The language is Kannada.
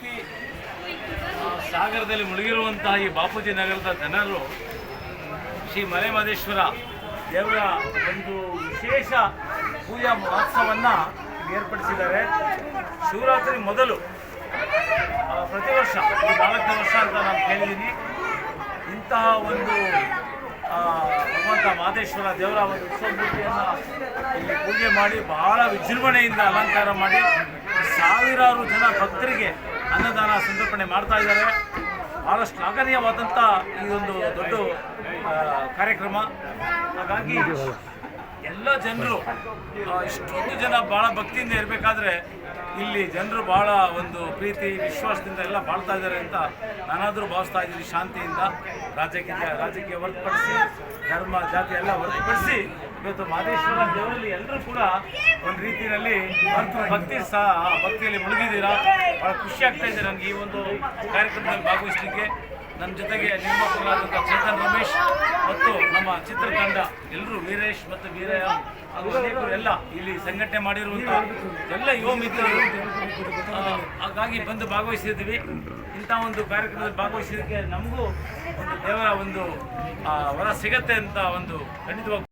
ಭಕ್ತಿ ಸಾಗರದಲ್ಲಿ ಮುಳುಗಿರುವಂತಹ ಈ ಬಾಪೂಜಿ ನಗರದ ಜನರು ಶ್ರೀ ಮಲೆಮಹದೇಶ್ವರ ದೇವರ ಒಂದು ವಿಶೇಷ ಪೂಜಾ ಮಹೋತ್ಸವವನ್ನು ಏರ್ಪಡಿಸಿದ್ದಾರೆ. ಶಿವರಾತ್ರಿ ಮೊದಲು ಪ್ರತಿ ವರ್ಷ 4ನೇ ವರ್ಷ ಅಂತ ನಾನು ಕೇಳಿದ್ದೀನಿ. ಇಂತಹ ಒಂದು ಭಗವಂತ ಮಹದೇಶ್ವರ ದೇವರ ಒಂದು ಉತ್ಸವ ಮೂರ್ತಿಯನ್ನು ಇಲ್ಲಿ ಪೂಜೆ ಮಾಡಿ ಬಹಳ ವಿಜೃಂಭಣೆಯಿಂದ ಅಲಂಕಾರ ಮಾಡಿ ಸಾವಿರಾರು ಜನ ಭಕ್ತರಿಗೆ ಅನ್ನದಾನ ಸಂತರ್ಪಣೆ ಮಾಡ್ತಾ ಇದ್ದಾರೆ. ಭಾಳ ಶ್ಲಾಘನೀಯವಾದಂಥ ಈ ಒಂದು ದೊಡ್ಡ ಕಾರ್ಯಕ್ರಮ. ಹಾಗಾಗಿ ಎಲ್ಲ ಜನರು ಇಷ್ಟೊಂದು ಜನ ಭಾಳ ಭಕ್ತಿಯಿಂದ ಇರಬೇಕಾದ್ರೆ ಇಲ್ಲಿ ಜನರು ಭಾಳ ಒಂದು ಪ್ರೀತಿ ವಿಶ್ವಾಸದಿಂದ ಎಲ್ಲ ಬಾಳ್ತಾ ಇದ್ದಾರೆ ಅಂತ ನಾನಾದರೂ ಭಾವಿಸ್ತಾ ಇದ್ದೀನಿ. ಶಾಂತಿಯಿಂದ ರಾಜಕೀಯ ಹೊರತುಪಡಿಸಿ ಧರ್ಮ ಜಾತಿ ಎಲ್ಲ ಹೊರತುಪಡಿಸಿ ಇವತ್ತು ಮಹದೇಶ್ವರ ದೇವರಲ್ಲಿ ಎಲ್ಲರೂ ಕೂಡ ಒಂದು ರೀತಿಯಲ್ಲಿ ಭಕ್ತಿಯಲ್ಲಿ ಮುಳುಗಿದ್ದೀರಾ. ಭಾಳ ಖುಷಿ ಆಗ್ತಾ ಇದೆ ನನಗೆ ಈ ಒಂದು ಕಾರ್ಯಕ್ರಮದಲ್ಲಿ ಭಾಗವಹಿಸಲಿಕ್ಕೆ. ನನ್ನ ಜೊತೆಗೆ ನಿರ್ಮಾಪಕರಾದಂಥ ಚೇತನ್ ರಮೇಶ್ ಮತ್ತು ನಮ್ಮ ಚಿತ್ರತಂಡ ಎಲ್ಲರೂ ವೀರೇಶ್ ಮತ್ತು ವೀರಯ್ಯ ಹಾಗೂ ಅನೇಕರು ಎಲ್ಲ ಇಲ್ಲಿ ಸಂಘಟನೆ ಮಾಡಿರುವಂಥ ಎಲ್ಲ ಯುವ ಮಿತ್ರರು. ಹಾಗಾಗಿ ಬಂದು ಭಾಗವಹಿಸಿದ್ದೀವಿ. ಇಂಥ ಒಂದು ಕಾರ್ಯಕ್ರಮದಲ್ಲಿ ಭಾಗವಹಿಸಿದ್ದಕ್ಕೆ ನಮಗೂ ಒಂದು ದೇವರ ಒಂದು ವರ ಸಿಗತ್ತೆ ಅಂತ ಒಂದು ಖಂಡಿತವಾಗಿ